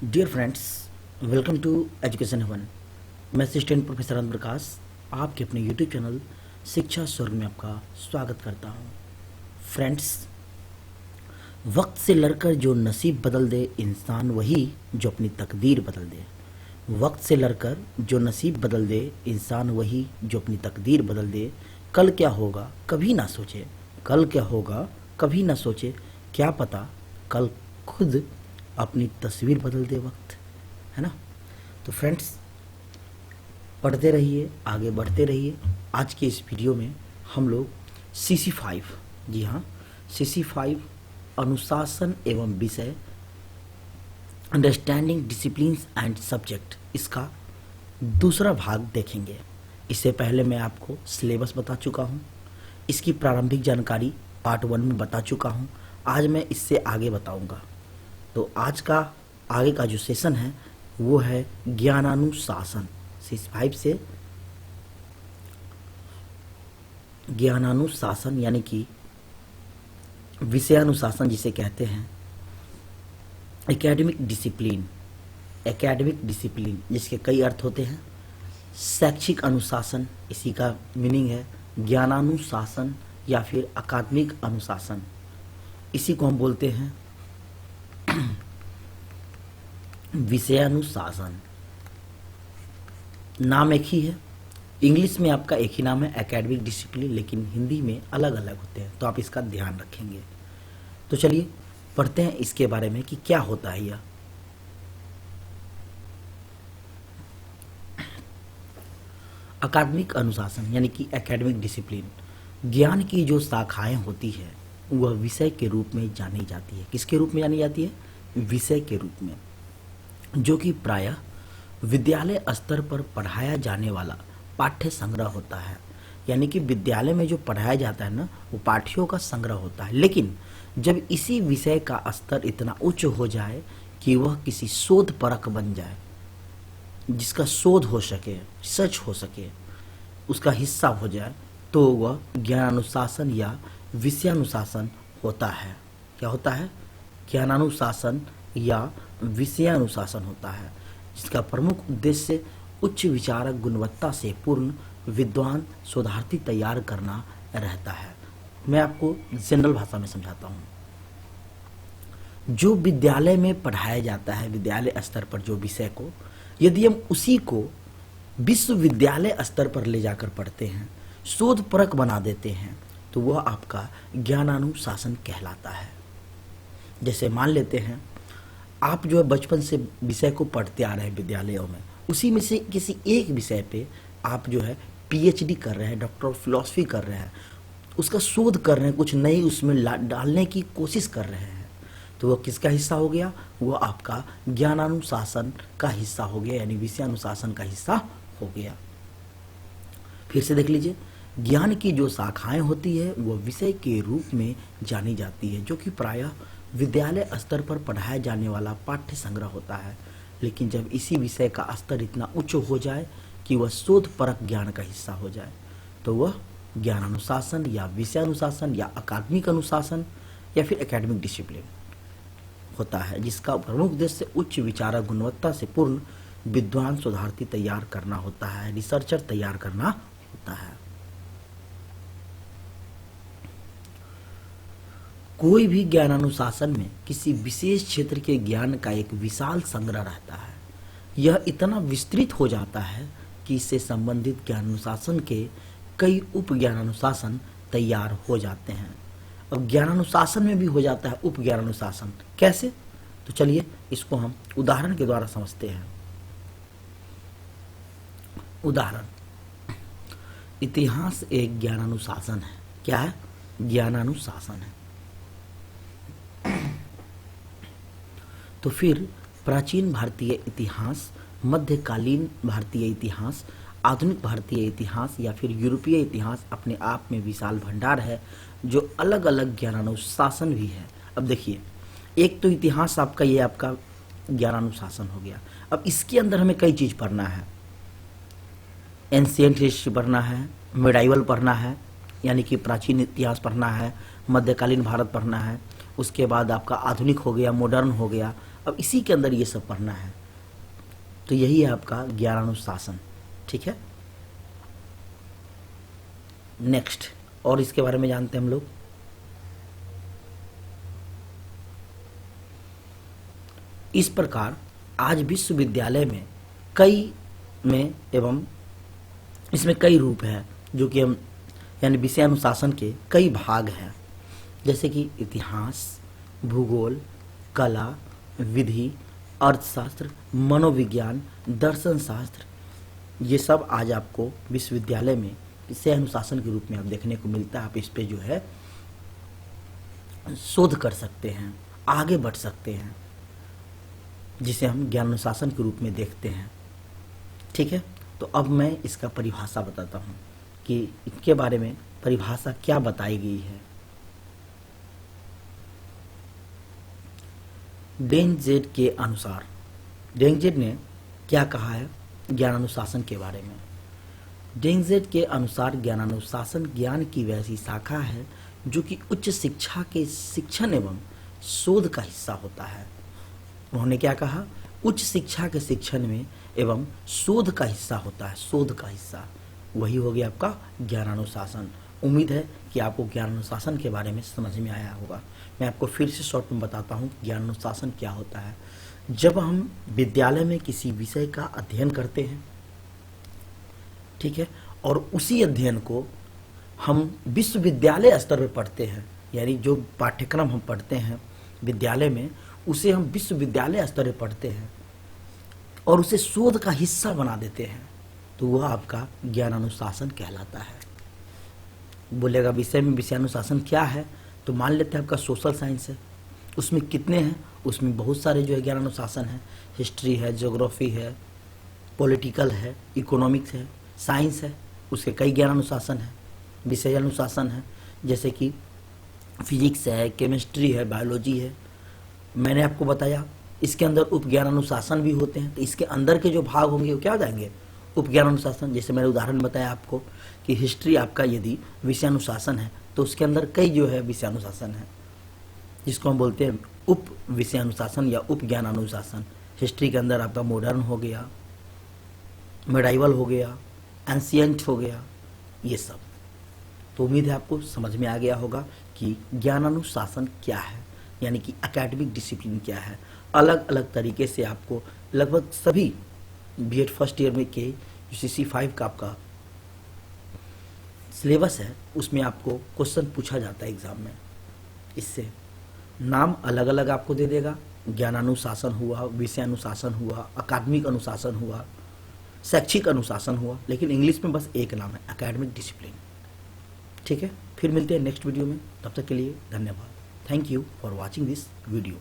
Dear friends, welcome to education haven. मैं assistant professor Anant Prakash आपके अपने यूट्यूब चैनल शिक्षा स्वर्ग में आपका स्वागत करता हूं। फ्रेंड्स, वक्त से लड़कर जो नसीब बदल दे इंसान वही जो अपनी तकदीर बदल दे। वक्त से लड़कर जो नसीब बदल दे इंसान वही जो अपनी तकदीर बदल दे। कल क्या होगा कभी ना सोचे, कल क्या होगा कभी ना सोचे, क्या पता कल खुद अपनी तस्वीर बदल दे वक्त, है ना। तो फ्रेंड्स, पढ़ते रहिए, आगे बढ़ते रहिए। आज के इस वीडियो में हम लोग CC5, जी हाँ, CC5 अनुशासन एवं विषय, अंडरस्टैंडिंग डिसिप्लिन्स एंड सब्जेक्ट, इसका दूसरा भाग देखेंगे। इससे पहले मैं आपको सिलेबस बता चुका हूँ, इसकी प्रारंभिक जानकारी पार्ट 1 में बता चुका हूँ। आज मैं इससे आगे बताऊंगा। तो आज का आगे का जो सेशन है वो है ज्ञानानुशासन। CC5 से ज्ञानानुशासन यानी कि विषयानुशासन जिसे कहते हैं, एकेडमिक डिसिप्लिन। एकेडमिक डिसिप्लिन जिसके कई अर्थ होते हैं। शैक्षिक अनुशासन, इसी का मीनिंग है ज्ञानानुशासन या फिर अकादमिक अनुशासन। इसी को हम बोलते हैं विषयानुशासन। नाम एक ही है, इंग्लिश में आपका एक ही नाम है एकेडमिक डिसिप्लिन, लेकिन हिंदी में अलग अलग होते हैं, तो आप इसका ध्यान रखेंगे। तो चलिए पढ़ते हैं इसके बारे में कि क्या होता है यह। अकादमिक अनुशासन यानी कि एकेडमिक डिसिप्लिन, ज्ञान की जो शाखाएं होती है वह विषय के रूप में जानी जाती है। किसके रूप में जानी जाती है? विषय के रूप में, जो कि प्रायः विद्यालय स्तर पर पढ़ाया जाने वाला पाठ्य संग्रह होता है। यानी कि विद्यालय में जो पढ़ाया जाता है ना, वो पाठ्यों का संग्रह होता है। लेकिन जब इसी विषय का स्तर इतना उच्च हो जाए कि वह किसी शोध परक बन जाए, जिसका शोध हो सके, रिसर्च हो सके, उसका हिस्सा हो जाए, तो वह ज्ञानानुशासन या विषयानुशासन होता है। क्या होता है? ज्ञानानुशासन या विषयानुशासन होता है, जिसका प्रमुख उद्देश्य उच्च विचारक गुणवत्ता से पूर्ण विद्वान शोधार्थी तैयार करना रहता है। मैं आपको जनरल भाषा में समझाता हूँ। जो विद्यालय में पढ़ाया जाता है, विद्यालय स्तर पर जो विषय को, यदि हम उसी को विश्वविद्यालय स्तर पर ले जाकर पढ़ते हैं, शोध परक बना देते हैं, तो वह आपका ज्ञानानुशासन कहलाता है। जैसे मान लेते हैं आप जो है बचपन से विषय को पढ़ते आ रहे हैं विद्यालयों में, उसी में से किसी एक विषय पे आप जो है PhD कर रहे हैं, डॉक्टर ऑफ फिलॉसफी कर रहे हैं, उसका शोध कर रहे हैं, कुछ नई उसमें डालने की कोशिश कर रहे हैं, तो वह किसका हिस्सा हो गया? वह आपका ज्ञानानुशासन का हिस्सा हो गया, यानी विषयानुशासन का हिस्सा हो गया। फिर से देख लीजिए, ज्ञान की जो शाखाएं होती है वह विषय के रूप में जानी जाती है, जो कि प्रायः विद्यालय स्तर पर पढ़ाया जाने वाला पाठ्य संग्रह होता है। लेकिन जब इसी विषय का स्तर इतना उच्च हो जाए कि वह शोध परक ज्ञान का हिस्सा हो जाए, तो वह ज्ञानानुशासन या विषयानुशासन या अकादमिक अनुशासन या फिर एकेडमिक डिसिप्लिन होता है, जिसका प्रमुख उद्देश्य उच्च विचारक गुणवत्ता से पूर्ण विद्वान शोधार्थी तैयार करना होता है, रिसर्चर तैयार करना होता है। कोई भी ज्ञानानुशासन में किसी विशेष क्षेत्र के ज्ञान का एक विशाल संग्रह रहता है। यह इतना विस्तृत हो जाता है कि इससे संबंधित ज्ञानानुशासन के कई उप ज्ञानानुशासन तैयार हो जाते हैं। और ज्ञानानुशासन में भी हो जाता है उप ज्ञानानुशासन। कैसे? तो चलिए इसको हम उदाहरण के द्वारा समझते हैं। उदाहरण, इतिहास एक ज्ञानानुशासन है। क्या है? ज्ञानानुशासन है। तो फिर प्राचीन भारतीय इतिहास, मध्यकालीन भारतीय इतिहास, आधुनिक भारतीय इतिहास या फिर यूरोपीय इतिहास अपने आप में विशाल भंडार है, जो अलग अलग ज्ञानानुशासन भी है। अब देखिए, एक तो इतिहास आपका, ये आपका ज्ञानानुशासन हो गया। अब इसके अंदर हमें कई चीज़ पढ़ना है। एंशिएंट हिस्ट्री पढ़ना है, मेडाइवल पढ़ना है यानी कि प्राचीन इतिहास पढ़ना है, मध्यकालीन भारत पढ़ना है, उसके बाद आपका आधुनिक हो गया, मॉडर्न हो गया, अब इसी के अंदर ये सब पढ़ना है। तो यही है आपका ज्ञानानुशासन, ठीक है। नेक्स्ट, और इसके बारे में जानते हैं हम लोग। इस प्रकार आज विश्वविद्यालय में इसमें कई रूप हैं, जो कि हम यानी विषय अनुशासन के कई भाग हैं, जैसे कि इतिहास, भूगोल, कला, विधि, अर्थशास्त्र, मनोविज्ञान, दर्शन शास्त्र। ये सब आज आपको विश्वविद्यालय में विषय अनुशासन के रूप में आप देखने को मिलता है। आप इस पे जो है शोध कर सकते हैं, आगे बढ़ सकते हैं, जिसे हम ज्ञान अनुशासन के रूप में देखते हैं, ठीक है। तो अब मैं इसका परिभाषा बताता हूँ कि इसके बारे में परिभाषा क्या बताई गई है। डेंगजेड के अनुसार, डेंगजेड ने क्या कहा है ज्ञानानुशासन के बारे में। डेंगजेड के अनुसार ज्ञानानुशासन ज्ञान की वैसी शाखा है जो कि उच्च शिक्षा के शिक्षण एवं शोध का हिस्सा होता है। उन्होंने क्या कहा, उच्च शिक्षा के शिक्षण में एवं शोध का हिस्सा होता है, शोध का हिस्सा, वही हो गया आपका ज्ञानानुशासन। उम्मीद है कि आपको ज्ञानानुशासन के बारे में समझ में आया होगा। मैं आपको फिर से शॉर्ट में बताता हूँ ज्ञानानुशासन क्या होता है। जब हम विद्यालय में किसी विषय का अध्ययन करते हैं, ठीक है, और उसी अध्ययन को हम विश्वविद्यालय स्तर पर पढ़ते हैं, यानी जो पाठ्यक्रम हम पढ़ते हैं विद्यालय में, उसे हम विश्वविद्यालय स्तर पर पढ़ते हैं और उसे शोध का हिस्सा बना देते हैं, तो वह आपका ज्ञानानुशासन कहलाता है। बोलेगा विषय में विषयानुशासन क्या है, तो मान लेते हैं आपका सोशल साइंस है, उसमें कितने हैं, उसमें बहुत सारे जो है ज्ञानानुशासन है। हिस्ट्री है, ज्योग्राफी है, पॉलिटिकल है, इकोनॉमिक्स है, साइंस है, उसके कई ज्ञानानुशासन है। विषय अनुशासन है, जैसे कि फिजिक्स है, केमिस्ट्री है, बायोलॉजी है। मैंने आपको बताया इसके अंदर उपज्ञान अनुशासन भी होते हैं, तो इसके अंदर के जो भाग होंगे वो क्या हो जाएंगे, उपज्ञान अनुशासन। जैसे मैंने उदाहरण बताया आपको कि हिस्ट्री आपका यदि विषय अनुशासन है तो उसके अंदर कई जो है विषय अनुशासन है, जिसको हम बोलते हैं उप विषय अनुशासन या उपज्ञान अनुशासन। हिस्ट्री के अंदर आपका मॉडर्न हो गया, मेडाइवल हो गया, एंशियंट हो गया, ये सब। तो उम्मीद है आपको समझ में आ गया होगा कि ज्ञानानुशासन क्या है, यानी कि एकेडमिक डिसिप्लिन क्या है। अलग अलग तरीके से आपको लगभग सभी बीएड फर्स्ट ईयर में के यूसीसी 5 का आपका सिलेबस है, उसमें आपको क्वेश्चन पूछा जाता है एग्जाम में। इससे नाम अलग अलग आपको दे देगा, ज्ञानानुशासन हुआ, विषय अनुशासन हुआ, अकादमिक अनुशासन हुआ, शैक्षिक अनुशासन हुआ, लेकिन इंग्लिश में बस एक नाम है, एकेडमिक डिसिप्लिन। ठीक है, फिर मिलते हैं नेक्स्ट वीडियो में, तब तक के लिए धन्यवाद। Thank you for watching this video.